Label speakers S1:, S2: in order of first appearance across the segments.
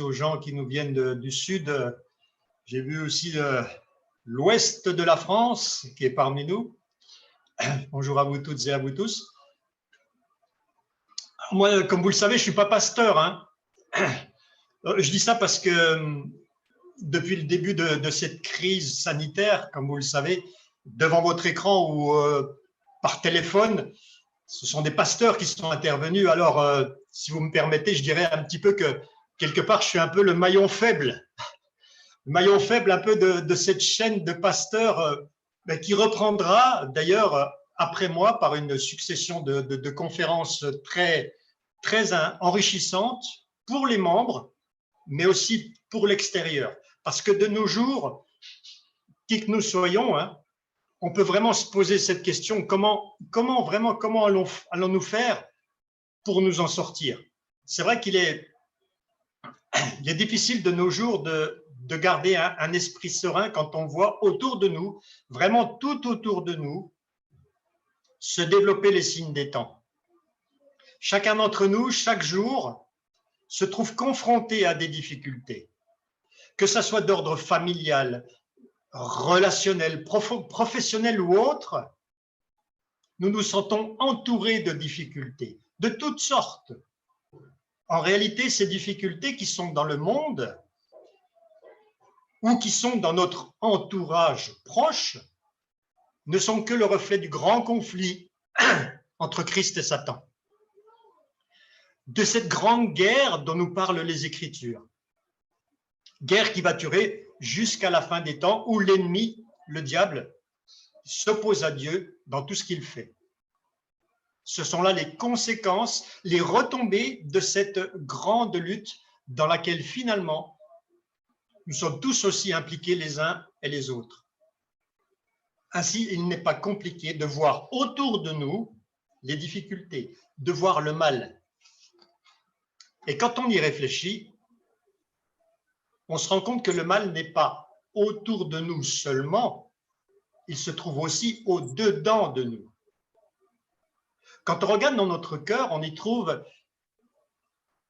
S1: aux gens qui nous viennent du sud. J'ai vu aussi l'ouest de la France qui est parmi nous. Bonjour à vous toutes et à vous tous. Moi, comme vous le savez, je ne suis pas pasteur, hein. Je dis ça parce que depuis le début de cette crise sanitaire, comme vous le savez, devant votre écran ou par téléphone, ce sont des pasteurs qui sont intervenus. Alors, si vous me permettez, je dirais un petit peu que quelque part, je suis un peu le maillon faible un peu de cette chaîne de pasteurs qui reprendra d'ailleurs après moi par une succession de conférences très, très enrichissantes pour les membres, mais aussi pour l'extérieur. Parce que de nos jours, qui que nous soyons, hein, on peut vraiment se poser cette question, comment allons-nous faire pour nous en sortir? C'est vrai qu'il est difficile de nos jours de garder un esprit serein quand on voit autour de nous, vraiment tout autour de nous, se développer les signes des temps. Chacun d'entre nous, chaque jour, se trouve confronté à des difficultés, que ce soit d'ordre familial, relationnel, professionnel ou autre. Nous nous sentons entourés de difficultés, de toutes sortes. En réalité, ces difficultés qui sont dans le monde ou qui sont dans notre entourage proche ne sont que le reflet du grand conflit entre Christ et Satan. De cette grande guerre dont nous parlent les Écritures. Guerre qui va durer jusqu'à la fin des temps où l'ennemi, le diable, s'oppose à Dieu dans tout ce qu'il fait. Ce sont là les conséquences, les retombées de cette grande lutte dans laquelle finalement nous sommes tous aussi impliqués les uns et les autres. Ainsi, il n'est pas compliqué de voir autour de nous les difficultés, de voir le mal. Et quand on y réfléchit, on se rend compte que le mal n'est pas autour de nous seulement, il se trouve aussi au-dedans de nous. Quand on regarde dans notre cœur, on y trouve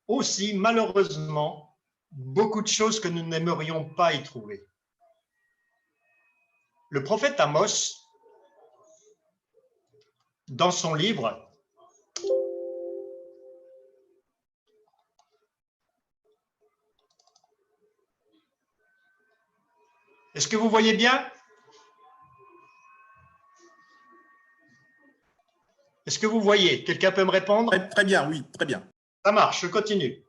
S1: aussi, malheureusement, beaucoup de choses que nous n'aimerions pas y trouver. Le prophète Amos, dans son livre, est-ce que vous voyez bien? Est-ce que vous voyez? Quelqu'un peut me répondre?
S2: Très bien, oui, très bien.
S1: Ça marche, je continue.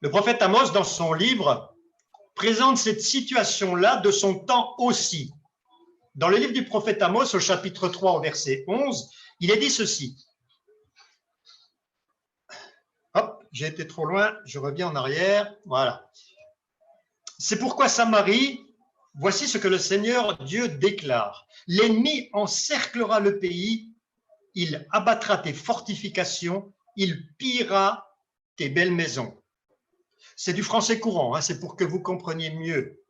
S1: Le prophète Amos, dans son livre, présente cette situation-là de son temps aussi. Dans le livre du prophète Amos, au chapitre 3, au verset 11, il est dit ceci. Hop, j'ai été trop loin, je reviens en arrière. Voilà. C'est pourquoi Samarie, voici ce que le Seigneur Dieu déclare. L'ennemi encerclera le pays, il abattra tes fortifications, il pillera tes belles maisons. C'est du français courant, hein, c'est pour que vous compreniez mieux.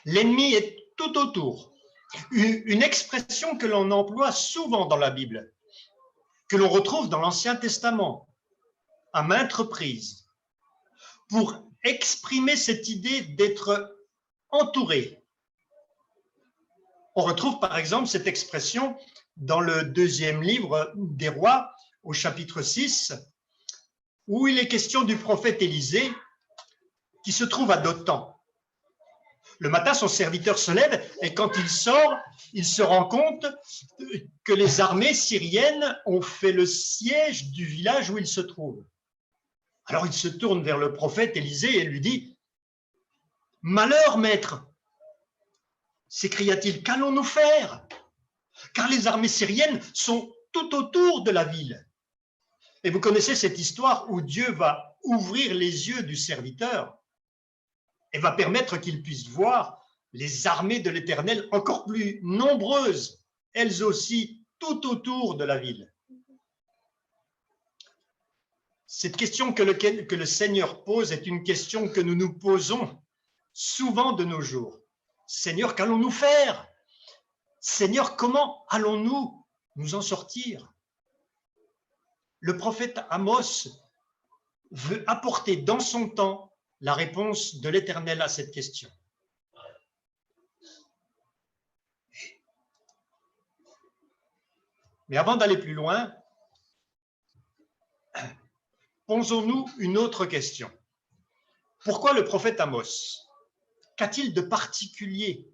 S1: L'ennemi est tout autour. Une expression que l'on emploie souvent dans la Bible, que l'on retrouve dans l'Ancien Testament, à maintes reprises, pour exprimer cette idée d'être entouré. On retrouve par exemple cette expression dans le deuxième livre des Rois, au chapitre 6, où il est question du prophète Élisée qui se trouve à Dothan. Le matin, son serviteur se lève et quand il sort, il se rend compte que les armées syriennes ont fait le siège du village où il se trouve. Alors il se tourne vers le prophète Élisée et lui dit « Malheur, maître !» s'écria-t-il, « qu'allons-nous faire? Car les armées syriennes sont tout autour de la ville. » Et vous connaissez cette histoire où Dieu va ouvrir les yeux du serviteur et va permettre qu'il puisse voir les armées de l'Éternel encore plus nombreuses, elles aussi, tout autour de la ville. Cette question que le Seigneur pose est une question que nous nous posons souvent de nos jours. Seigneur, qu'allons-nous faire? Seigneur, comment allons-nous nous en sortir? Le prophète Amos veut apporter dans son temps la réponse de l'Éternel à cette question. Mais avant d'aller plus loin, posons-nous une autre question. Pourquoi le prophète Amos? Qu'a-t-il de particulier?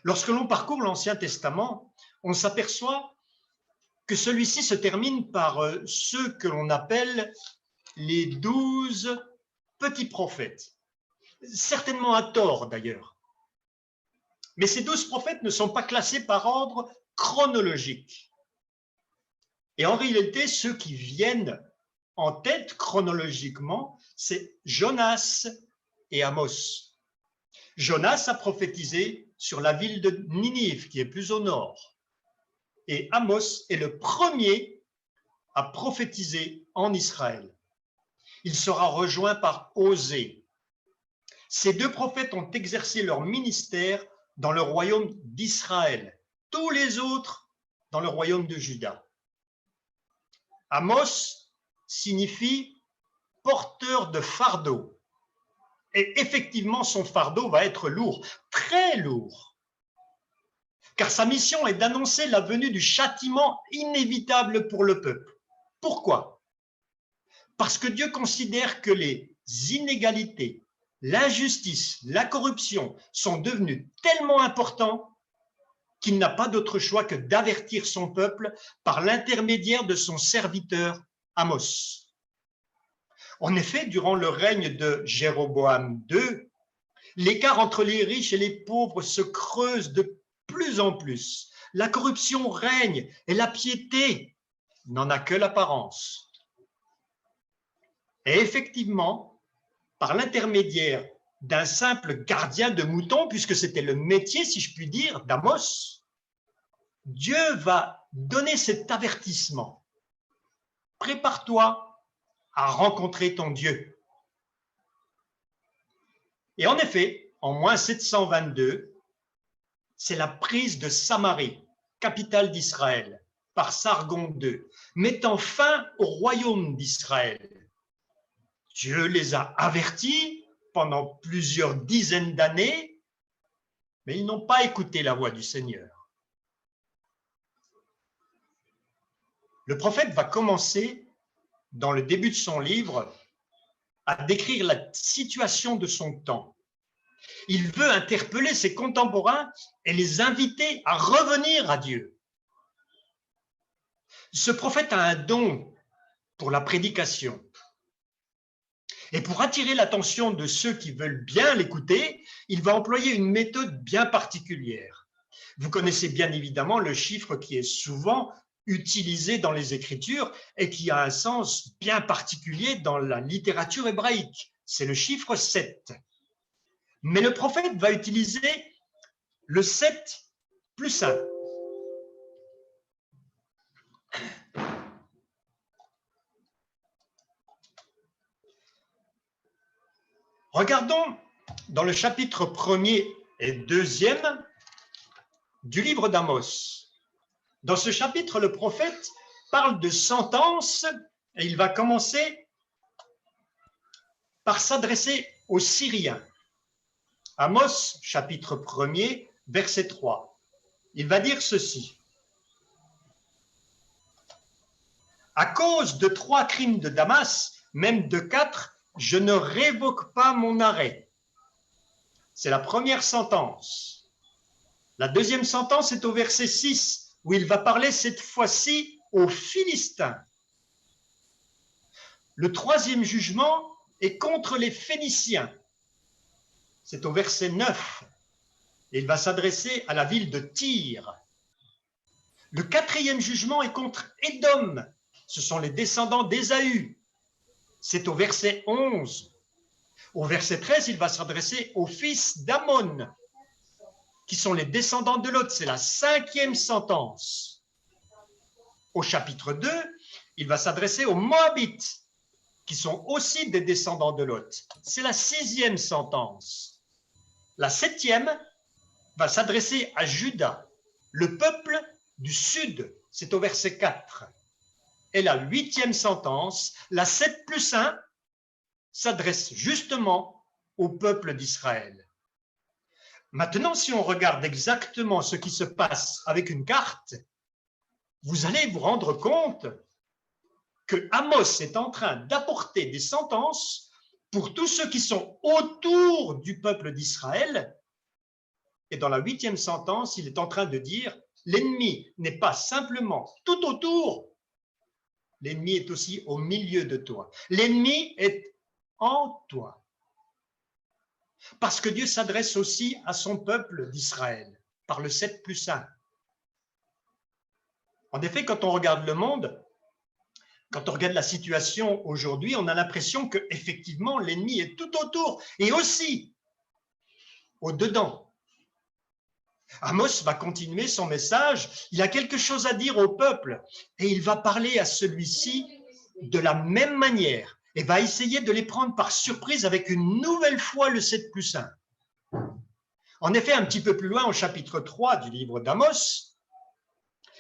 S1: Lorsque l'on parcourt l'Ancien Testament, on s'aperçoit que celui-ci se termine par ceux que l'on appelle les 12 petits prophètes. Certainement à tort d'ailleurs. Mais ces 12 prophètes ne sont pas classés par ordre chronologique. Et en réalité, ceux qui viennent en tête chronologiquement, c'est Jonas et Amos. Jonas a prophétisé sur la ville de Ninive, qui est plus au nord. Et Amos est le premier à prophétiser en Israël. Il sera rejoint par Osée. Ces deux prophètes ont exercé leur ministère dans le royaume d'Israël, tous les autres dans le royaume de Juda. Amos signifie porteur de fardeau. Et effectivement, son fardeau va être lourd, très lourd. Car sa mission est d'annoncer la venue du châtiment inévitable pour le peuple. Pourquoi? Parce que Dieu considère que les inégalités, l'injustice, la corruption sont devenus tellement importants qu'il n'a pas d'autre choix que d'avertir son peuple par l'intermédiaire de son serviteur Amos. En effet, durant le règne de Jéroboam II, l'écart entre les riches et les pauvres se creuse de plus en plus. La corruption règne et la piété n'en a que l'apparence. Et effectivement, par l'intermédiaire d'un simple gardien de moutons, puisque c'était le métier, si je puis dire, d'Amos, Dieu va donner cet avertissement. Prépare-toi à rencontrer ton Dieu. Et en effet, en moins 722, c'est la prise de Samarie, capitale d'Israël, par Sargon II, mettant fin au royaume d'Israël. Dieu les a avertis pendant plusieurs dizaines d'années, mais ils n'ont pas écouté la voix du Seigneur. Le prophète va commencer, dans le début de son livre, à décrire la situation de son temps. Il veut interpeller ses contemporains et les inviter à revenir à Dieu. Ce prophète a un don pour la prédication. Et pour attirer l'attention de ceux qui veulent bien l'écouter, il va employer une méthode bien particulière. Vous connaissez bien évidemment le chiffre qui est souvent utilisé dans les Écritures et qui a un sens bien particulier dans la littérature hébraïque. C'est le chiffre 7. Mais le prophète va utiliser le 7 plus 1. Regardons dans le chapitre 1er et 2e du livre d'Amos. Dans ce chapitre, le prophète parle de sentence et il va commencer par s'adresser aux Syriens. Amos, chapitre 1er, verset 3. Il va dire ceci. À cause de 3 crimes de Damas, même de 4, je ne révoque pas mon arrêt. C'est la première sentence. La deuxième sentence est au verset 6, où il va parler cette fois-ci aux Philistins. Le troisième jugement est contre les Phéniciens. C'est au verset 9. Et il va s'adresser à la ville de Tyr. Le quatrième jugement est contre Édom. Ce sont les descendants d'Ésaü. C'est au verset 11. Au verset 13, il va s'adresser aux fils d'Ammon, qui sont les descendants de Lot. C'est la 5e sentence. Au chapitre 2, il va s'adresser aux Moabites, qui sont aussi des descendants de Lot. C'est la 6e sentence. La 7e va s'adresser à Juda, le peuple du sud. C'est au verset 4. est la 8e sentence. La 7+1 s'adresse justement au peuple d'Israël. Maintenant, si on regarde exactement ce qui se passe avec une carte, vous allez vous rendre compte que Amos est en train d'apporter des sentences pour tous ceux qui sont autour du peuple d'Israël. Et dans la 8e sentence, il est en train de dire, l'ennemi n'est pas simplement tout autour, l'ennemi est aussi au milieu de toi. L'ennemi est en toi. Parce que Dieu s'adresse aussi à son peuple d'Israël, par le 7+1. En effet, quand on regarde le monde, quand on regarde la situation aujourd'hui, on a l'impression qu'effectivement, l'ennemi est tout autour et aussi au-dedans. Amos va continuer son message, il a quelque chose à dire au peuple et il va parler à celui-ci de la même manière et va essayer de les prendre par surprise avec une nouvelle fois le 7+1. En effet, un petit peu plus loin, au chapitre 3 du livre d'Amos,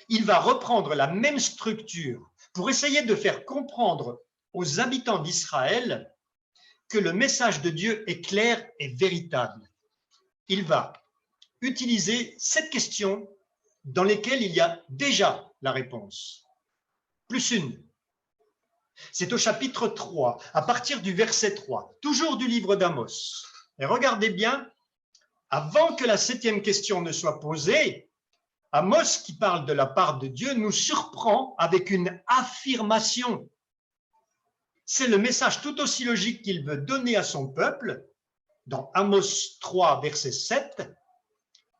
S1: il va reprendre la même structure pour essayer de faire comprendre aux habitants d'Israël que le message de Dieu est clair et véritable. Il va utiliser 7 questions dans lesquelles il y a déjà la réponse. Plus une. C'est au chapitre 3, à partir du verset 3, toujours du livre d'Amos. Et regardez bien, avant que la 7e question ne soit posée, Amos, qui parle de la part de Dieu, nous surprend avec une affirmation. C'est le message tout aussi logique qu'il veut donner à son peuple. Dans Amos 3, verset 7,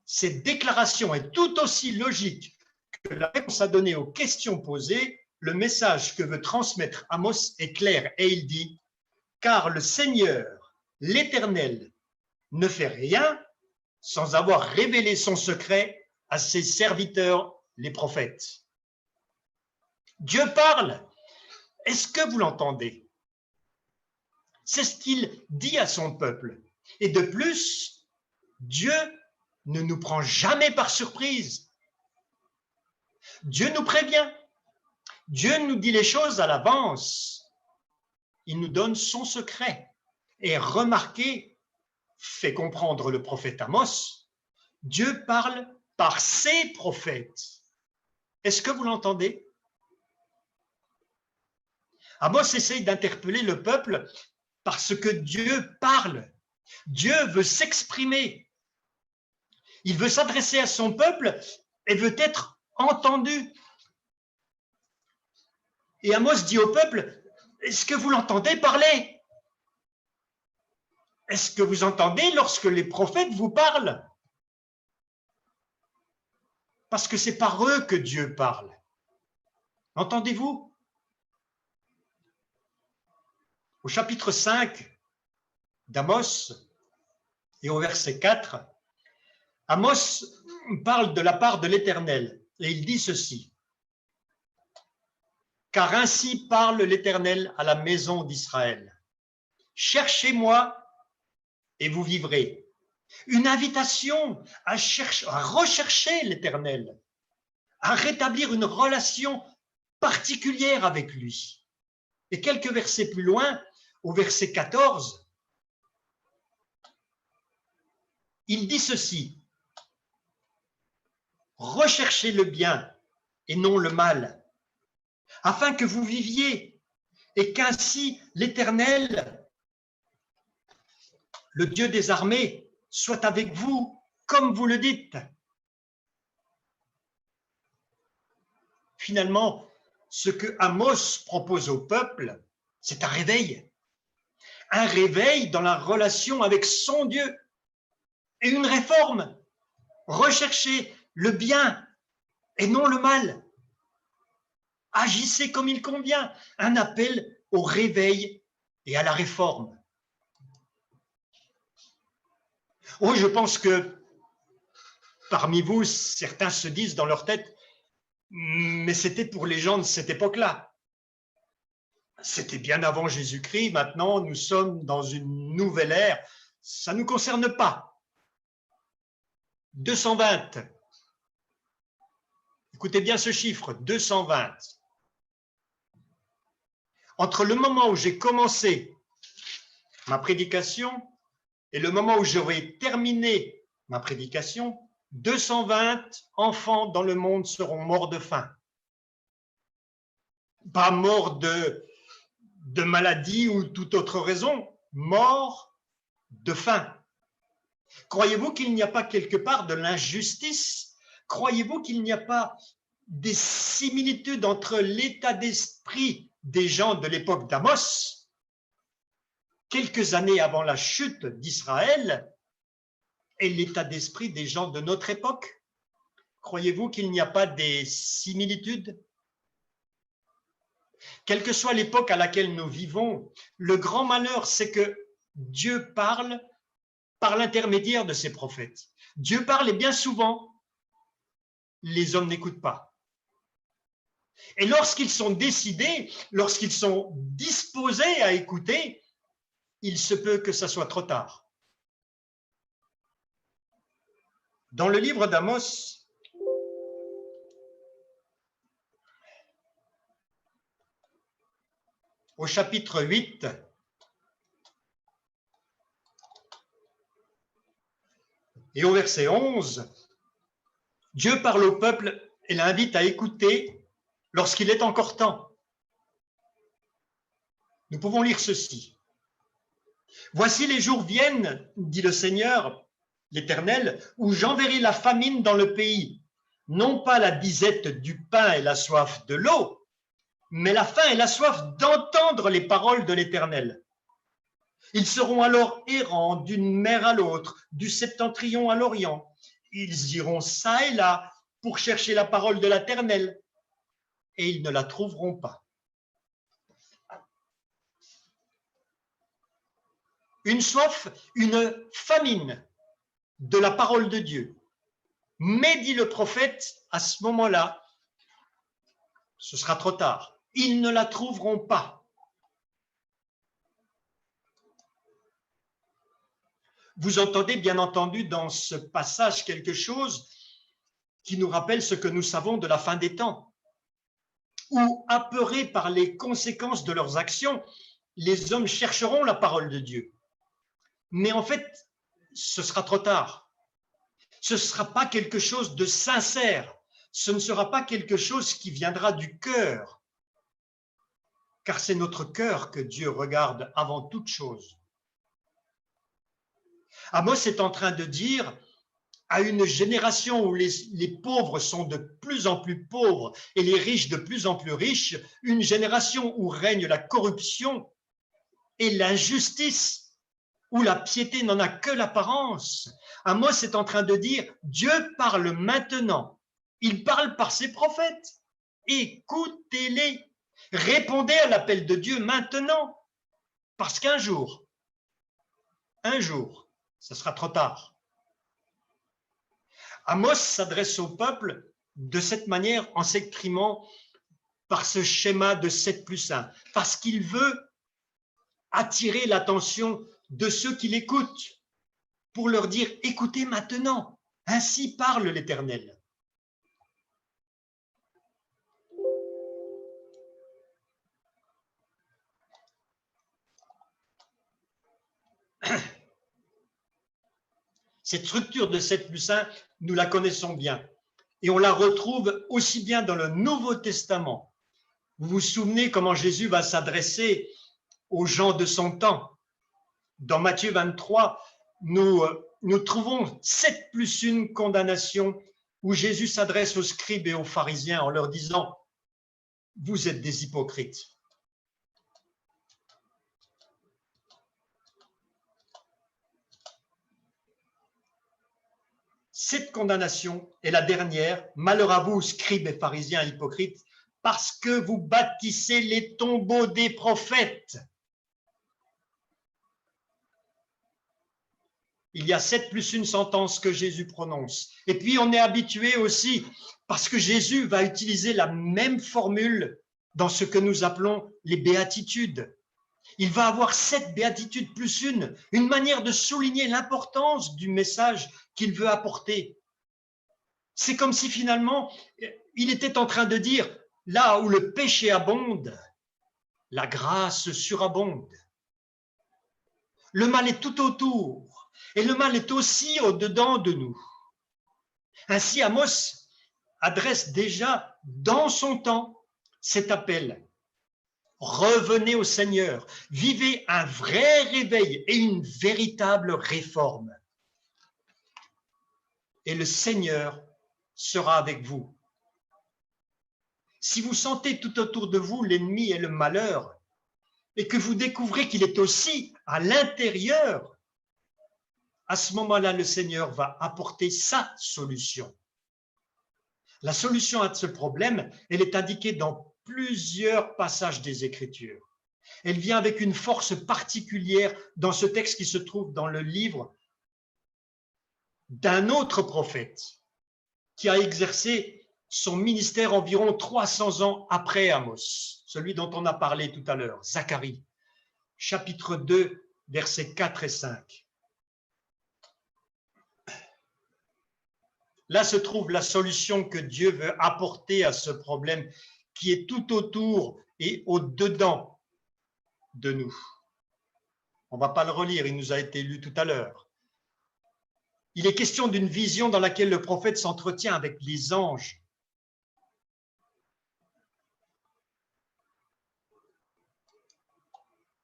S1: cette déclaration est tout aussi logique que la réponse à donner aux questions posées. Le message que veut transmettre Amos est clair et il dit « Car le Seigneur, l'Éternel, ne fait rien sans avoir révélé son secret à ses serviteurs, les prophètes. » Dieu parle. Est-ce que vous l'entendez? C'est ce qu'il dit à son peuple. Et de plus, Dieu ne nous prend jamais par surprise. Dieu nous prévient. Dieu nous dit les choses à l'avance. Il nous donne son secret. Et remarquez, fait comprendre le prophète Amos, Dieu parle par ses prophètes. Est-ce que vous l'entendez? Amos essaye d'interpeller le peuple parce que Dieu parle. Dieu veut s'exprimer. Il veut s'adresser à son peuple et veut être entendu. Et Amos dit au peuple, est-ce que vous l'entendez parler? Est-ce que vous entendez lorsque les prophètes vous parlent? Parce que c'est par eux que Dieu parle. Entendez-vous? Au chapitre 5 d'Amos et au verset 4, Amos parle de la part de l'Éternel et il dit ceci. Car ainsi parle l'Éternel à la maison d'Israël. Cherchez-moi et vous vivrez. Une invitation à rechercher l'Éternel, à rétablir une relation particulière avec lui. Et quelques versets plus loin, au verset 14, il dit ceci. Recherchez le bien et non le mal, afin que vous viviez et qu'ainsi l'Éternel, le Dieu des armées, soit avec vous comme vous le dites. Finalement, ce que Amos propose au peuple, c'est un réveil dans la relation avec son Dieu et une réforme. Recherchez le bien et non le mal. Agissez comme il convient. Un appel au réveil et à la réforme. Oh, je pense que parmi vous, certains se disent dans leur tête, mais c'était pour les gens de cette époque-là. C'était bien avant Jésus-Christ, maintenant nous sommes dans une nouvelle ère, ça ne nous concerne pas. 220. Écoutez bien ce chiffre, 220. entre le moment où j'ai commencé ma prédication et le moment où j'aurai terminé ma prédication, 220 enfants dans le monde seront morts de faim. Pas morts de maladie ou toute autre raison, morts de faim. Croyez-vous qu'il n'y a pas quelque part de l'injustice? Croyez-vous qu'il n'y a pas des similitudes entre l'état d'esprit des gens de l'époque d'Amos, quelques années avant la chute d'Israël, et l'état d'esprit des gens de notre époque? Croyez-vous qu'il n'y a pas des similitudes? Quelle que soit l'époque à laquelle nous vivons, le grand malheur, c'est que Dieu parle par l'intermédiaire de ses prophètes. Dieu parle et bien souvent, les hommes n'écoutent pas. Et lorsqu'ils sont décidés, lorsqu'ils sont disposés à écouter, il se peut que ça soit trop tard. Dans le livre d'Amos, au chapitre 8, et au verset 11, Dieu parle au peuple et l'invite à écouter lorsqu'il est encore temps. Nous pouvons lire ceci. « Voici les jours viennent, dit le Seigneur, l'Éternel, où j'enverrai la famine dans le pays, non pas la disette du pain et la soif de l'eau, mais la faim et la soif d'entendre les paroles de l'Éternel. Ils seront alors errants d'une mer à l'autre, du septentrion à l'orient. Ils iront çà et là pour chercher la parole de l'Éternel, et ils ne la trouveront pas. » Une soif, une famine de la parole de Dieu. Mais, dit le prophète, à ce moment-là, ce sera trop tard. Ils ne la trouveront pas. Vous entendez bien entendu dans ce passage quelque chose qui nous rappelle ce que nous savons de la fin des temps, où, apeurés par les conséquences de leurs actions, les hommes chercheront la parole de Dieu. Mais en fait, ce sera trop tard. Ce ne sera pas quelque chose de sincère. Ce ne sera pas quelque chose qui viendra du cœur. Car c'est notre cœur que Dieu regarde avant toute chose. Amos est en train de dire à une génération où les pauvres sont de plus en plus pauvres et les riches de plus en plus riches, une génération où règne la corruption et l'injustice, où la piété n'en a que l'apparence. Amos est en train de dire, Dieu parle maintenant. Il parle par ses prophètes. Écoutez-les. Répondez à l'appel de Dieu maintenant. Parce qu'un jour, ce sera trop tard. Amos s'adresse au peuple de cette manière en s'exprimant par ce schéma de 7+1, parce qu'il veut attirer l'attention de ceux qui l'écoutent, pour leur dire « Écoutez maintenant, ainsi parle l'Éternel ». Cette structure de 7+1, nous la connaissons bien. Et on la retrouve aussi bien dans le Nouveau Testament. Vous vous souvenez comment Jésus va s'adresser aux gens de son temps. Dans Matthieu 23, nous trouvons 7+1 condamnation où Jésus s'adresse aux scribes et aux pharisiens en leur disant « Vous êtes des hypocrites ». Cette condamnation est la dernière. Malheur à vous, scribes et pharisiens hypocrites, parce que vous bâtissez les tombeaux des prophètes. Il y a 7+1 sentence que Jésus prononce. Et puis on est habitué aussi, parce que Jésus va utiliser la même formule dans ce que nous appelons les béatitudes. Il va avoir 7 béatitudes plus une manière de souligner l'importance du message qu'il veut apporter. C'est comme si finalement, il était en train de dire, là où le péché abonde, la grâce surabonde. Le mal est tout autour et le mal est aussi au-dedans de nous. Ainsi, Amos adresse déjà dans son temps cet appel. Revenez au Seigneur, vivez un vrai réveil et une véritable réforme. Et le Seigneur sera avec vous. Si vous sentez tout autour de vous l'ennemi et le malheur, et que vous découvrez qu'il est aussi à l'intérieur, à ce moment-là, le Seigneur va apporter sa solution. La solution à ce problème, elle est indiquée dans plusieurs passages des Écritures. Elle vient avec une force particulière dans ce texte qui se trouve dans le livre d'un autre prophète qui a exercé son ministère environ 300 ans après Amos, celui dont on a parlé tout à l'heure, Zacharie, chapitre 2, versets 4 et 5. Là se trouve la solution que Dieu veut apporter à ce problème qui est tout autour et au-dedans de nous. On ne va pas le relire, il nous a été lu tout à l'heure. Il est question d'une vision dans laquelle le prophète s'entretient avec les anges.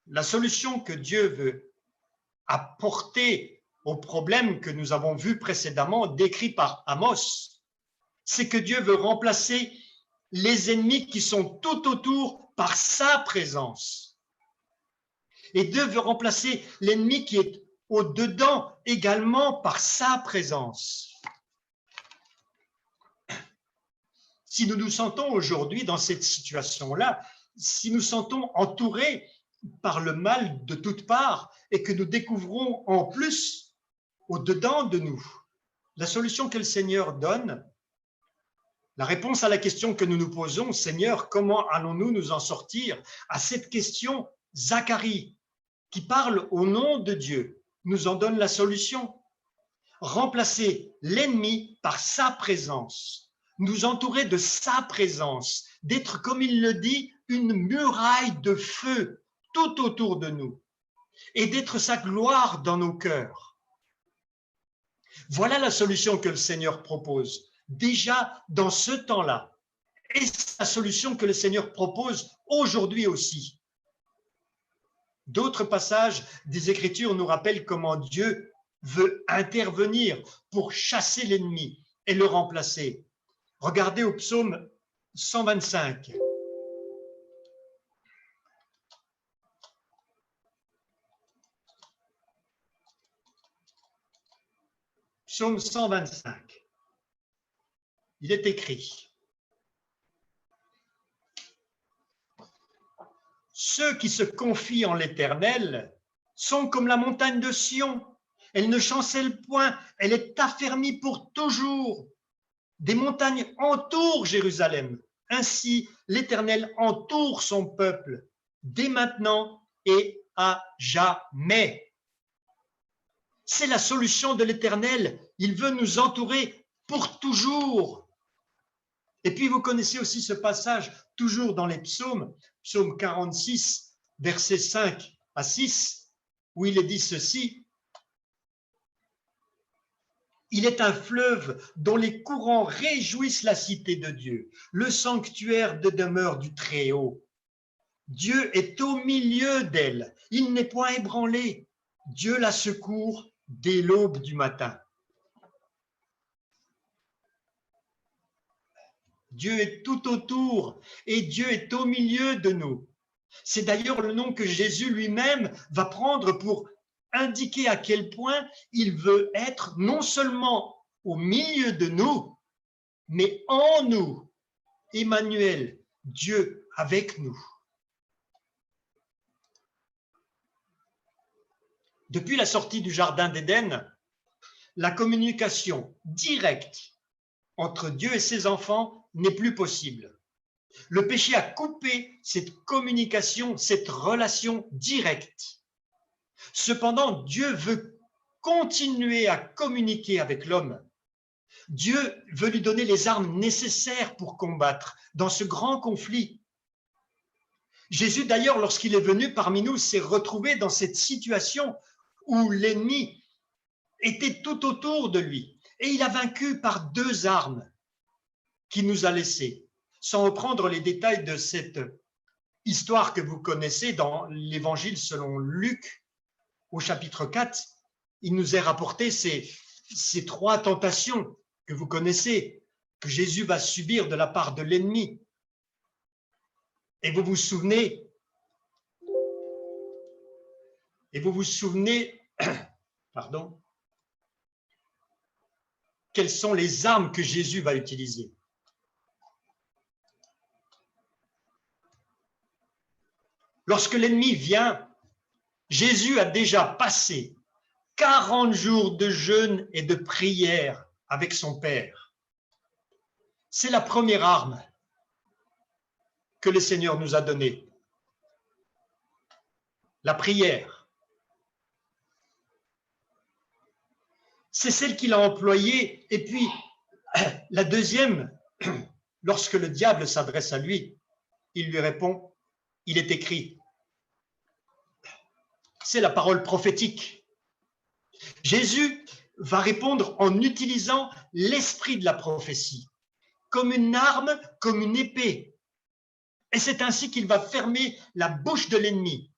S1: La solution que Dieu veut apporter au problème que nous avons vu précédemment, décrit par Amos, c'est que Dieu veut remplacer les ennemis qui sont tout autour par sa présence. Et Dieu veut remplacer l'ennemi qui est au-dedans également par sa présence. Si nous nous sentons aujourd'hui dans cette situation-là, si nous sentons entourés par le mal de toutes parts et que nous découvrons en plus au-dedans de nous la solution que le Seigneur donne, la réponse à la question que nous nous posons, Seigneur, comment allons-nous nous en sortir? À cette question, Zacharie, qui parle au nom de Dieu, nous en donne la solution. Remplacer l'ennemi par sa présence, nous entourer de sa présence, d'être, comme il le dit, une muraille de feu tout autour de nous et d'être sa gloire dans nos cœurs. Voilà la solution que le Seigneur propose, déjà dans ce temps-là. Et c'est la solution que le Seigneur propose aujourd'hui aussi. D'autres passages des Écritures nous rappellent comment Dieu veut intervenir pour chasser l'ennemi et le remplacer. Regardez au psaume 125. Psaume 125. Il est écrit: ceux qui se confient en l'Éternel sont comme la montagne de Sion. Elle ne chancelle point, elle est affermie pour toujours. Des montagnes entourent Jérusalem. Ainsi, l'Éternel entoure son peuple, dès maintenant et à jamais. C'est la solution de l'Éternel. Il veut nous entourer pour toujours. Et puis, vous connaissez aussi ce passage, toujours dans les psaumes, psaume 46, versets 5 à 6, où il est dit ceci: il est un fleuve dont les courants réjouissent la cité de Dieu, le sanctuaire de demeure du Très-Haut. Dieu est au milieu d'elle, il n'est point ébranlé. Dieu la secourt dès l'aube du matin. Dieu est tout autour et Dieu est au milieu de nous. C'est d'ailleurs le nom que Jésus lui-même va prendre pour indiquer à quel point il veut être non seulement au milieu de nous, mais en nous. Emmanuel, Dieu avec nous. Depuis la sortie du Jardin d'Éden, la communication directe entre Dieu et ses enfants n'est plus possible. Le péché a coupé cette communication, cette relation directe. Cependant, Dieu veut continuer à communiquer avec l'homme. Dieu veut lui donner les armes nécessaires pour combattre dans ce grand conflit. Jésus, d'ailleurs, lorsqu'il est venu parmi nous, s'est retrouvé dans cette situation où l'ennemi était tout autour de lui. Et il a vaincu par 2 armes qu'il nous a laissées. Sans reprendre les détails de cette histoire que vous connaissez dans l'Évangile selon Luc, au chapitre 4, il nous est rapporté ces 3 tentations que vous connaissez, que Jésus va subir de la part de l'ennemi. Et vous vous souvenez, pardon, quelles sont les armes que Jésus va utiliser. Lorsque l'ennemi vient, Jésus a déjà passé 40 jours de jeûne et de prière avec son Père. C'est la première arme que le Seigneur nous a donnée. La prière. C'est celle qu'il a employée. Et puis, la deuxième, lorsque le diable s'adresse à lui, il lui répond, il est écrit. C'est la parole prophétique. Jésus va répondre en utilisant l'esprit de la prophétie, comme une arme, comme une épée. Et c'est ainsi qu'il va fermer la bouche de l'ennemi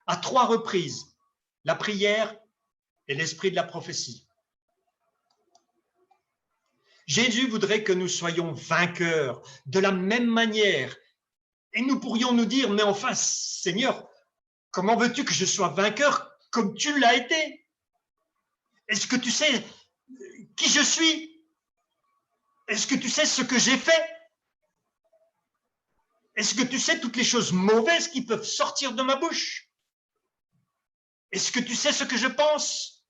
S1: à 3 reprises, la prière et l'esprit de la prophétie. Jésus voudrait que nous soyons vainqueurs de la même manière. Et nous pourrions nous dire, mais enfin, Seigneur, comment veux-tu que je sois vainqueur comme tu l'as été? Est-ce que tu sais qui je suis? Est-ce que tu sais ce que j'ai fait? Est-ce que tu sais toutes les choses mauvaises qui peuvent sortir de ma bouche? Est-ce que tu sais ce que je pense?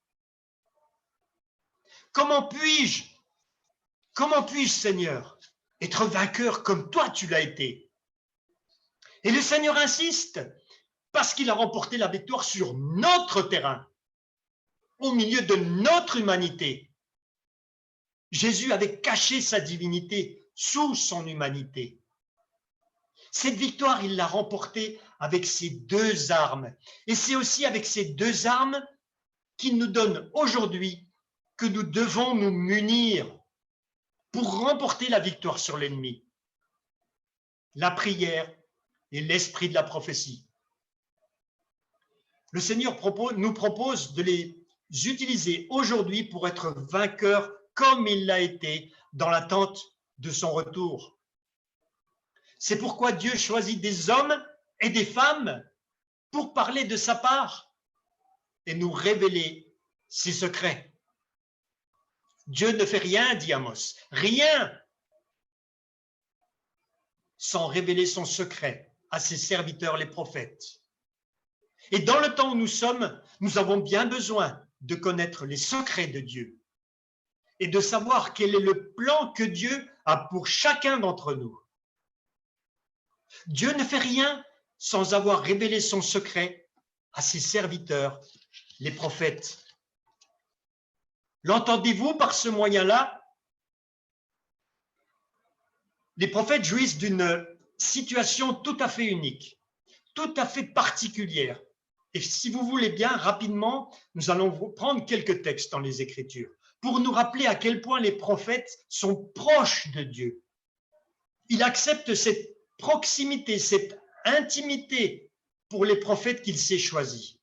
S1: Comment puis-je, Seigneur, être vainqueur comme toi tu l'as été? Et le Seigneur insiste, parce qu'il a remporté la victoire sur notre terrain, au milieu de notre humanité. Jésus avait caché sa divinité sous son humanité. Cette victoire, il l'a remportée avec ces 2 armes. Et c'est aussi avec ces 2 armes qu'il nous donne aujourd'hui que nous devons nous munir pour remporter la victoire sur l'ennemi. La prière et l'esprit de la prophétie. Le Seigneur nous propose de les utiliser aujourd'hui pour être vainqueurs comme il l'a été dans l'attente de son retour. C'est pourquoi Dieu choisit des hommes et des femmes pour parler de sa part et nous révéler ses secrets. Dieu ne fait rien, dit Amos, rien sans révéler son secret à ses serviteurs les prophètes. Et dans le temps où nous sommes, nous avons bien besoin de connaître les secrets de Dieu et de savoir quel est le plan que Dieu a pour chacun d'entre nous. Dieu ne fait rien sans avoir révélé son secret à ses serviteurs, les prophètes. L'entendez-vous par ce moyen-là? Les prophètes jouissent d'une situation tout à fait unique, tout à fait particulière. Et si vous voulez bien, rapidement, nous allons prendre quelques textes dans les Écritures pour nous rappeler à quel point les prophètes sont proches de Dieu. Il accepte cette proximité, cette intimité pour les prophètes qu'il s'est choisis.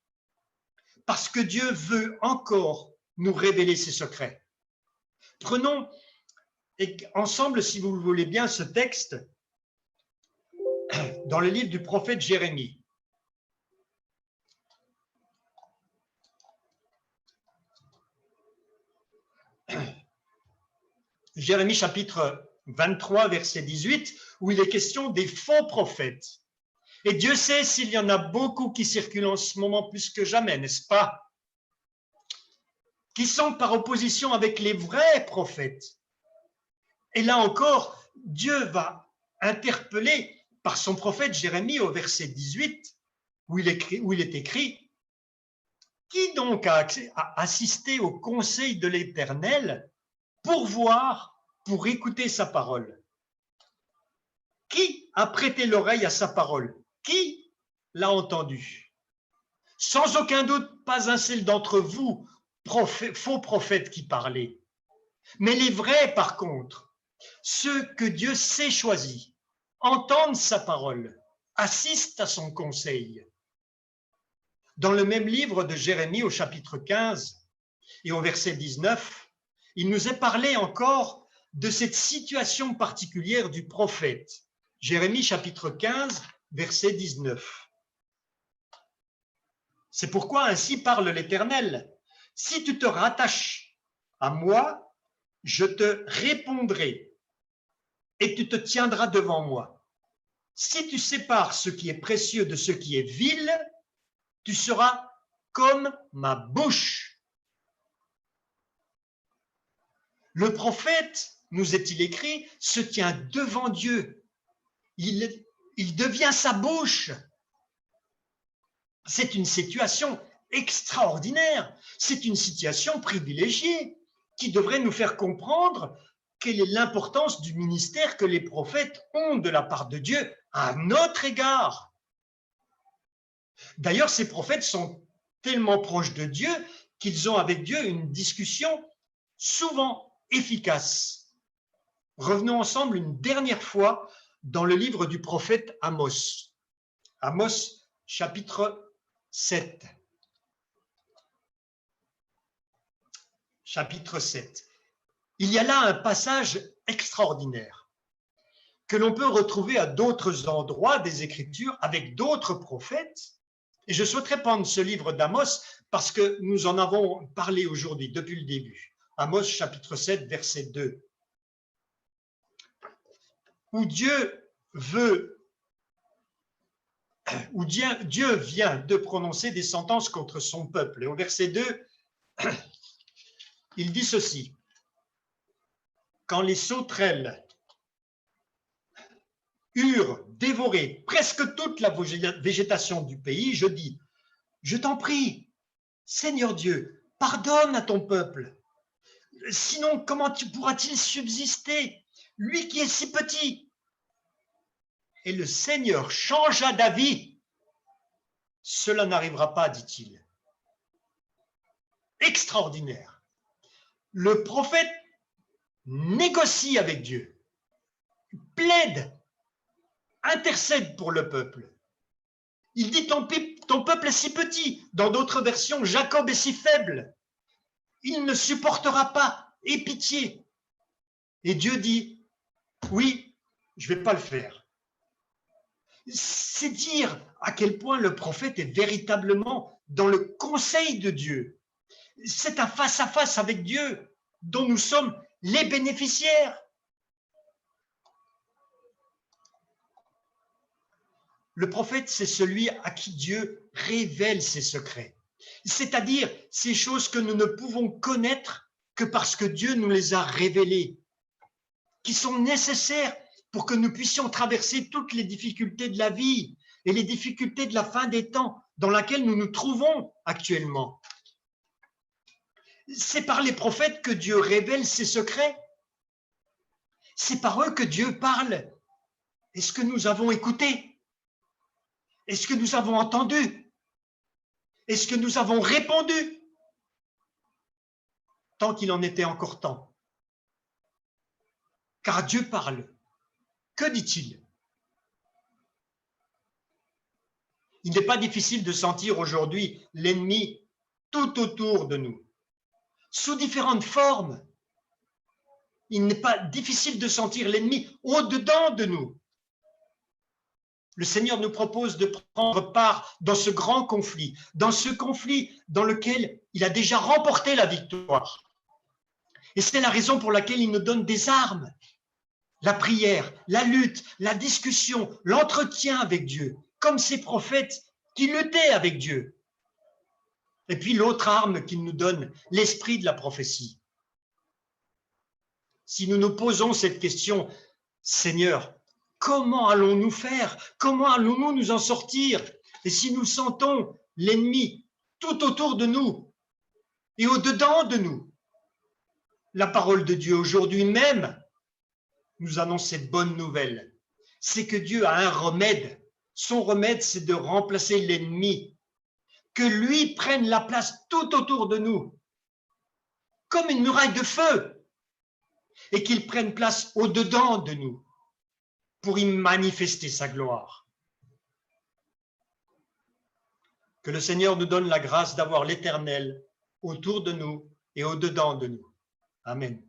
S1: Parce que Dieu veut encore nous révéler ses secrets. Prenons ensemble, si vous le voulez bien, ce texte dans le livre du prophète Jérémie. Jérémie chapitre 23, verset 18, où il est question des faux prophètes. Et Dieu sait s'il y en a beaucoup qui circulent en ce moment plus que jamais, n'est-ce pas? Qui sont par opposition avec les vrais prophètes. Et là encore, Dieu va interpeller par son prophète Jérémie au verset 18, où il est écrit « Qui donc a assisté au conseil de l'Éternel pour voir, pour écouter sa parole? Qui a prêté l'oreille à sa parole? Qui l'a entendu? Sans aucun doute, pas un seul d'entre vous, faux prophètes qui parlaient. Mais les vrais, par contre, ceux que Dieu sait choisis, entendent sa parole, assistent à son conseil. Dans le même livre de Jérémie, au chapitre 15 et au verset 19, il nous est parlé encore de cette situation particulière du prophète. Jérémie, chapitre 15, verset 19. C'est pourquoi ainsi parle l'Éternel. Si tu te rattaches à moi, je te répondrai et tu te tiendras devant moi. Si tu sépares ce qui est précieux de ce qui est vil, tu seras comme ma bouche. Le prophète, nous est-il écrit, se tient devant Dieu. Il devient sa bouche. C'est une situation extraordinaire. C'est une situation privilégiée qui devrait nous faire comprendre quelle est l'importance du ministère que les prophètes ont de la part de Dieu à notre égard. D'ailleurs, ces prophètes sont tellement proches de Dieu qu'ils ont avec Dieu une discussion souvent efficace. Revenons ensemble une dernière fois dans le livre du prophète Amos. Amos, chapitre 7. Chapitre 7. Il y a là un passage extraordinaire que l'on peut retrouver à d'autres endroits des Écritures avec d'autres prophètes. Et je souhaiterais prendre ce livre d'Amos parce que nous en avons parlé aujourd'hui, depuis le début. Amos, chapitre 7, verset 2. Où Dieu vient de prononcer des sentences contre son peuple. Et au verset 2, il dit ceci. Quand les sauterelles eurent dévoré presque toute la végétation du pays, je dis, je t'en prie, Seigneur Dieu, pardonne à ton peuple. Sinon, comment pourra-t-il subsister, lui qui est si petit? Et le Seigneur changea d'avis. Cela n'arrivera pas, dit-il. Extraordinaire. Le prophète négocie avec Dieu, plaide, intercède pour le peuple. Il dit, ton peuple est si petit. Dans d'autres versions, Jacob est si faible. Il ne supportera pas. Aie pitié. Et Dieu dit, oui, je ne vais pas le faire. C'est dire à quel point le prophète est véritablement dans le conseil de Dieu. C'est un face-à-face avec Dieu dont nous sommes les bénéficiaires. Le prophète, c'est celui à qui Dieu révèle ses secrets, c'est-à-dire ces choses que nous ne pouvons connaître que parce que Dieu nous les a révélées, qui sont nécessaires pour que nous puissions traverser toutes les difficultés de la vie et les difficultés de la fin des temps dans laquelle nous nous trouvons actuellement. C'est par les prophètes que Dieu révèle ses secrets. C'est par eux que Dieu parle. Est-ce que nous avons écouté? Est-ce que nous avons entendu? Est-ce que nous avons répondu? Tant qu'il en était encore temps. Car Dieu parle. Que dit-il? Il n'est pas difficile de sentir aujourd'hui l'ennemi tout autour de nous, sous différentes formes. Il n'est pas difficile de sentir l'ennemi au-dedans de nous. Le Seigneur nous propose de prendre part dans ce grand conflit, dans ce conflit dans lequel il a déjà remporté la victoire. Et c'est la raison pour laquelle il nous donne des armes. La prière, la lutte, la discussion, l'entretien avec Dieu, comme ces prophètes qui luttaient avec Dieu. Et puis l'autre arme qu'il nous donne, l'esprit de la prophétie. Si nous nous posons cette question, Seigneur, comment allons-nous faire? Comment allons-nous nous en sortir? Et si nous sentons l'ennemi tout autour de nous et au-dedans de nous, la parole de Dieu aujourd'hui même nous annonce cette bonne nouvelle. C'est que Dieu a un remède Son remède, c'est de remplacer l'ennemi, que lui prenne la place tout autour de nous, comme une muraille de feu, et qu'il prenne place au-dedans de nous pour y manifester sa gloire. Que le Seigneur nous donne la grâce d'avoir l'Éternel autour de nous et au-dedans de nous. Amen.